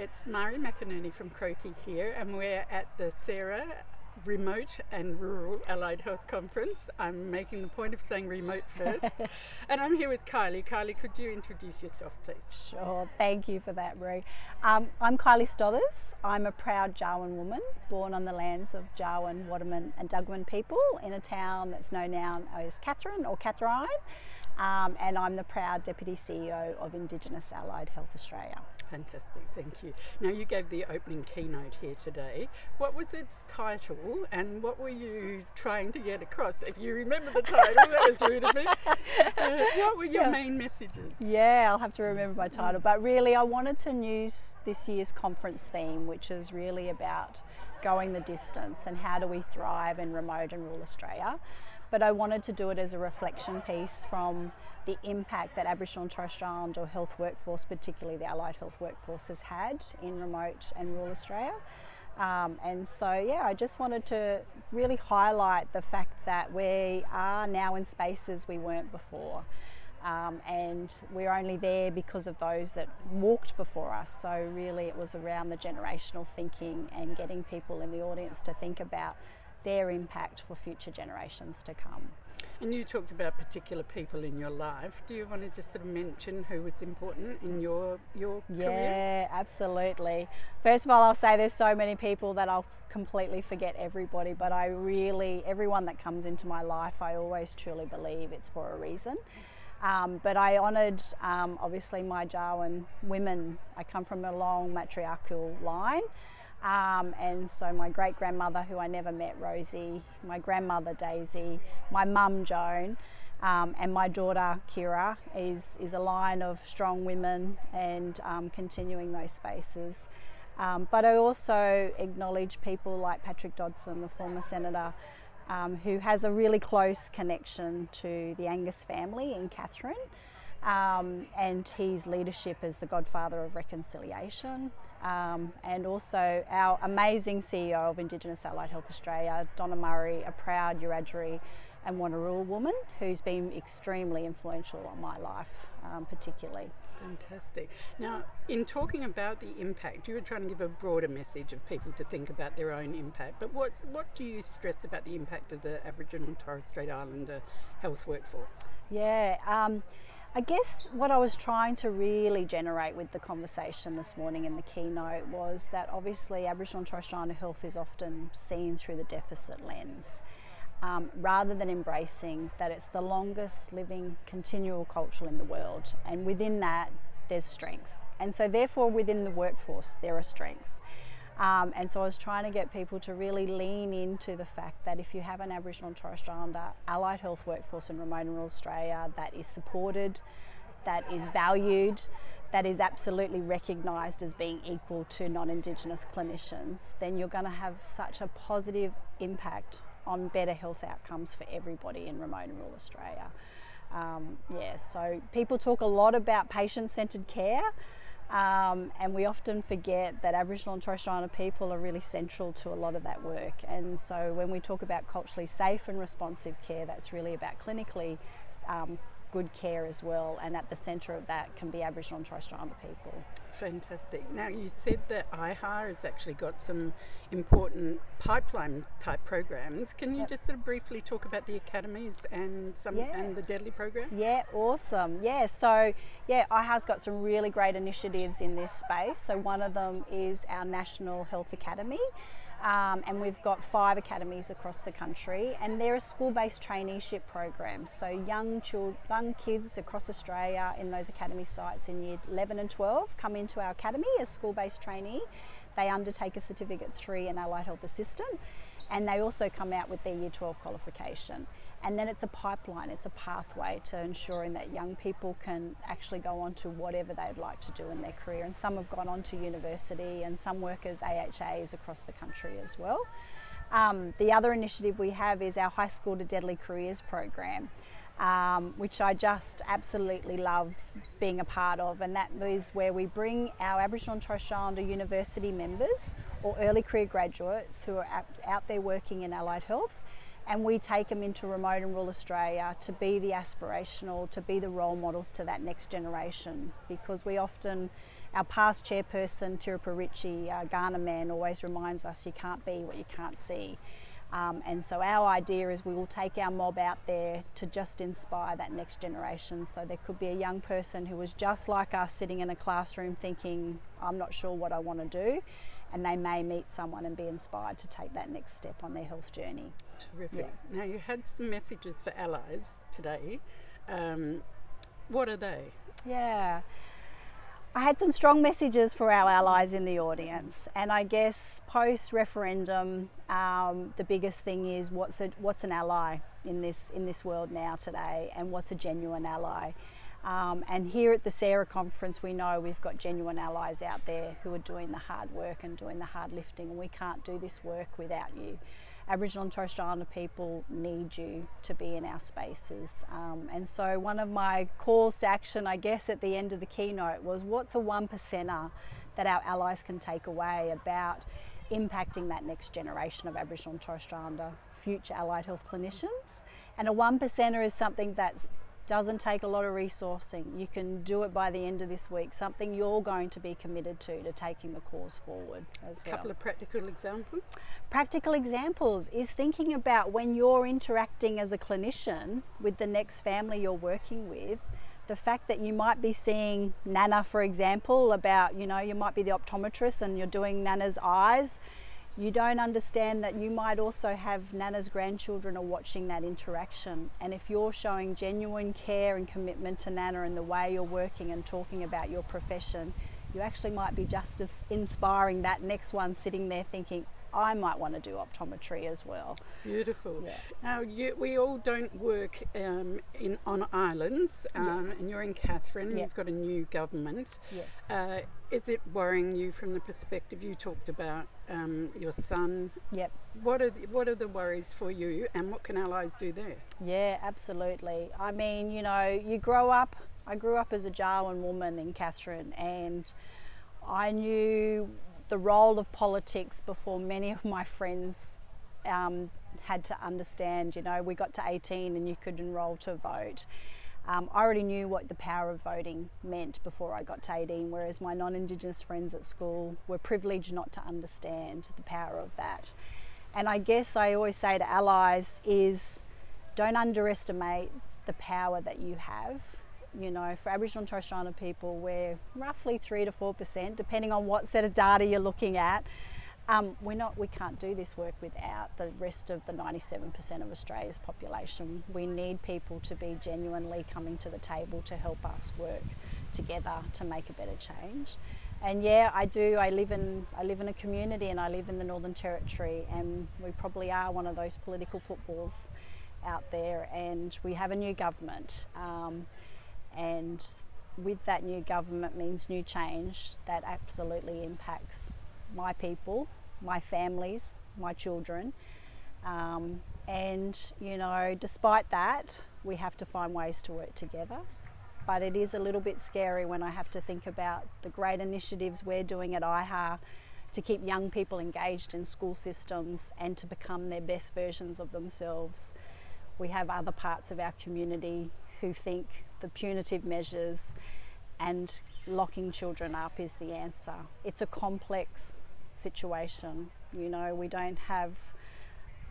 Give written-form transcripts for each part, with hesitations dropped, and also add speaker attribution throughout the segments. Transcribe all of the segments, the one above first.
Speaker 1: it's Mari McInerney from Croakey here, and we're at the Sarah Remote and Rural Allied Health Conference. I'm making the point of saying remote first. And I'm here with Kylie. Kylie, could you introduce yourself, please?
Speaker 2: Sure, thank you for that, Marie. I'm Kylie Stothers. I'm a proud Jawoyn woman, born on the lands of Jawoyn, Waterman and Dugman people in a town that's known now as Katherine or Katherine. And I'm the proud Deputy CEO of Indigenous Allied Health Australia.
Speaker 1: Fantastic, thank you. Now, you gave the opening keynote here today. What was its title and what were you trying to get across? If you remember the title, that was rude of me. What were your main messages?
Speaker 2: Yeah, I'll have to remember my title. But really, I wanted to use this year's conference theme, which is really about going the distance and how do we thrive in remote and rural Australia. But I wanted to do it as a reflection piece from the impact that Aboriginal and Torres Strait Islander health workforce, particularly the allied health workforce, has had in remote and rural Australia. And so, I just wanted to really highlight the fact that we are now in spaces we weren't before. And we're only there because of those that walked before us. So really it was around the generational thinking and getting people in the audience to think about their impact for future generations to come.
Speaker 1: And you talked about particular people in your life. Do you want to just sort of mention who was important in your career?
Speaker 2: Yeah, absolutely. First of all, I'll say there's so many people that I'll completely forget everybody, but everyone that comes into my life, I always truly believe it's for a reason. But I honoured, obviously, my Jawoyn women. I come from a long matriarchal line. And so my great-grandmother, who I never met, Rosie, my grandmother, Daisy, my mum, Joan, and my daughter, Kira, is a line of strong women and continuing those spaces. But I also acknowledge people like Patrick Dodson, the former senator, who has a really close connection to the Angus family in Katherine, and his leadership as the godfather of reconciliation. And also our amazing CEO of Indigenous Allied Health Australia, Donna Murray, a proud Wiradjuri and Wanneroo woman who's been extremely influential on my life, particularly.
Speaker 1: Fantastic. Now, in talking about the impact, you were trying to give a broader message of people to think about their own impact, but what do you stress about the impact of the Aboriginal and Torres Strait Islander health workforce?
Speaker 2: Yeah, I guess what I was trying to really generate with the conversation this morning in the keynote was that obviously Aboriginal and Torres Strait Islander health is often seen through the deficit lens, rather than embracing that it's the longest living continual culture in the world, and within that there's strengths, and so therefore within the workforce there are strengths. And so I was trying to get people to really lean into the fact that if you have an Aboriginal and Torres Strait Islander allied health workforce in remote and rural Australia that is supported, that is valued, that is absolutely recognised as being equal to non-Indigenous clinicians, then you're going to have such a positive impact on better health outcomes for everybody in remote and rural Australia. So people talk a lot about patient-centred care. And we often forget that Aboriginal and Torres Strait Islander people are really central to a lot of that work. And so when we talk about culturally safe and responsive care, that's really about clinically good care as well. And at the centre of that can be Aboriginal and Torres Strait Islander people.
Speaker 1: Fantastic. Now, you said that IAHA has actually got some important pipeline type programs. Can you just sort of briefly talk about the academies and and the Deadly program?
Speaker 2: Yeah, awesome. So IAHA's got some really great initiatives in this space. So one of them is our National Health Academy. And we've got 5 academies across the country, and they're a school-based traineeship program. So young kids across Australia in those academy sites in year 11 and 12 come into our academy as school-based trainee. They undertake a Certificate 3 in Allied Health Assistant, and they also come out with their year 12 qualification. And then it's a pipeline, it's a pathway to ensuring that young people can actually go on to whatever they'd like to do in their career. And some have gone on to university, and some work as AHAs across the country as well. The other initiative we have is our High School to Deadly Careers program, which I just absolutely love being a part of. And that is where we bring our Aboriginal and Torres Strait Islander university members or early career graduates who are out there working in allied health, and we take them into remote and rural Australia to be the aspirational, to be the role models to that next generation, because we often, our past chairperson, Tirapa Ritchie, Ghana man, always reminds us you can't be what you can't see. And so our idea is we will take our mob out there to just inspire that next generation. So there could be a young person who was just like us sitting in a classroom thinking, I'm not sure what I want to do. And they may meet someone and be inspired to take that next step on their health journey.
Speaker 1: Terrific. Yeah. Now, you had some messages for allies today. What are they?
Speaker 2: Yeah. I had some strong messages for our allies in the audience, and I guess post-referendum, the biggest thing is what's an ally in this world now today, and what's a genuine ally. And here at the Sarah conference, we know we've got genuine allies out there who are doing the hard work and doing the hard lifting, and we can't do this work without you. Aboriginal and Torres Strait Islander people need you to be in our spaces. And so one of my calls to action, I guess, at the end of the keynote was what's a 1%er that our allies can take away about impacting that next generation of Aboriginal and Torres Strait Islander future allied health clinicians. And a 1%er is something that doesn't take a lot of resourcing. You can do it by the end of this week, something you're going to be committed to taking the cause forward as well.
Speaker 1: A couple of practical examples?
Speaker 2: Practical examples is thinking about when you're interacting as a clinician with the next family you're working with, the fact that you might be seeing Nana, for example, about, you might be the optometrist and you're doing Nana's eyes. You don't understand that you might also have Nana's grandchildren are watching that interaction. And if you're showing genuine care and commitment to Nana and the way you're working and talking about your profession, you actually might be just as inspiring that next one sitting there thinking, I might want to do optometry as well.
Speaker 1: Beautiful.
Speaker 2: Yeah.
Speaker 1: Now, we all don't work on islands,
Speaker 2: Yes.
Speaker 1: and you're in Katherine.
Speaker 2: Yep.
Speaker 1: You've got a new government.
Speaker 2: Yes.
Speaker 1: Is it worrying you from the perspective you talked about your son?
Speaker 2: Yep.
Speaker 1: What are the worries for you, and what can allies do there?
Speaker 2: Yeah, absolutely. I mean, you grow up. I grew up as a Jawoyn woman in Katherine, and I knew the role of politics before many of my friends had to understand. We got to 18 and you could enrol to vote. I already knew what the power of voting meant before I got to 18, whereas my non-Indigenous friends at school were privileged not to understand the power of that. And I guess I always say to allies is don't underestimate the power that you have. For Aboriginal and Torres Strait Islander people, we're roughly 3 to 4%, depending on what set of data you're looking at. We can't do this work without the rest of the 97% of Australia's population. We need people to be genuinely coming to the table to help us work together to make a better change. And yeah, I do. I live in a community, and I live in the Northern Territory, and we probably are one of those political footballs out there. And we have a new government. And with that new government means new change that absolutely impacts my people, my families, my children. And despite that, we have to find ways to work together. But it is a little bit scary when I have to think about the great initiatives we're doing at IAHA to keep young people engaged in school systems and to become their best versions of themselves. We have other parts of our community who think the punitive measures and locking children up is the answer. It's a complex situation. We don't have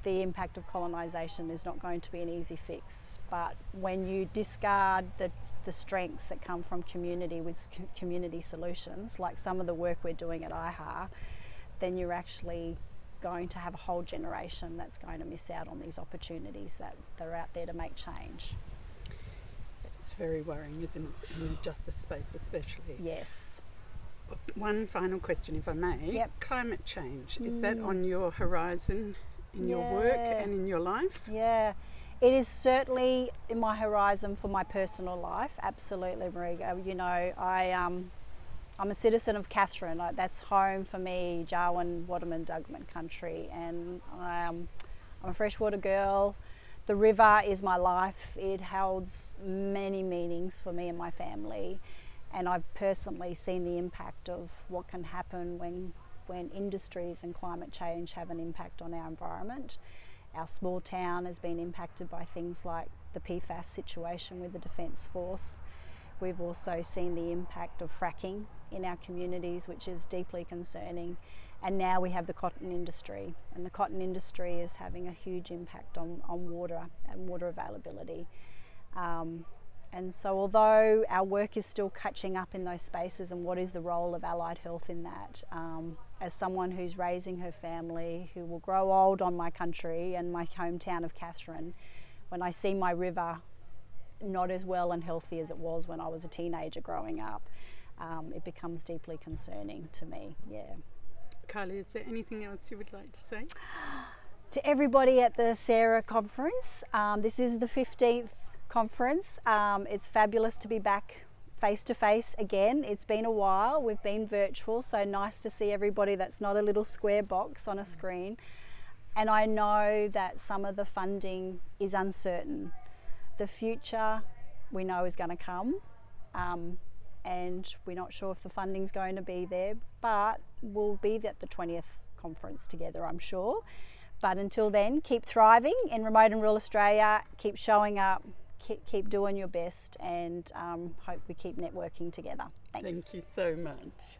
Speaker 2: the impact of colonisation is not going to be an easy fix. But when you discard the strengths that come from community with community solutions, like some of the work we're doing at IAHA, then you're actually going to have a whole generation that's going to miss out on these opportunities that are out there to make change.
Speaker 1: It's very worrying, isn't it, in the justice space especially?
Speaker 2: Yes.
Speaker 1: One final question, if I may.
Speaker 2: Yep.
Speaker 1: Climate change, is that on your horizon in your work and in your life?
Speaker 2: Yeah, it is certainly in my horizon for my personal life, absolutely, Mariga. I'm a citizen of Katherine. That's home for me, Jawoyn, Waterman, Dugman country, and I'm a freshwater girl. The river is my life. It holds many meanings for me and my family, and I've personally seen the impact of what can happen when industries and climate change have an impact on our environment. Our small town has been impacted by things like the PFAS situation with the Defence Force. We've also seen the impact of fracking in our communities, which is deeply concerning. And now we have the cotton industry, and the cotton industry is having a huge impact on water and water availability. And so although our work is still catching up in those spaces, and what is the role of allied health in that, as someone who's raising her family, who will grow old on my country and my hometown of Katherine, when I see my river not as well and healthy as it was when I was a teenager growing up, it becomes deeply concerning to me, yeah.
Speaker 1: Kylie, is there anything else you would like to say?
Speaker 2: To everybody at the Sarah conference, this is the 15th conference. It's fabulous to be back face to face again. It's been a while. We've been virtual, so nice to see everybody that's not a little square box on a screen. And I know that some of the funding is uncertain. The future we know is going to come, and we're not sure if the funding's going to be there, but we'll be at the 20th conference together, I'm sure. But until then, keep thriving in remote and rural Australia, keep showing up, keep doing your best, and hope we keep networking together. Thanks.
Speaker 1: Thank you so much.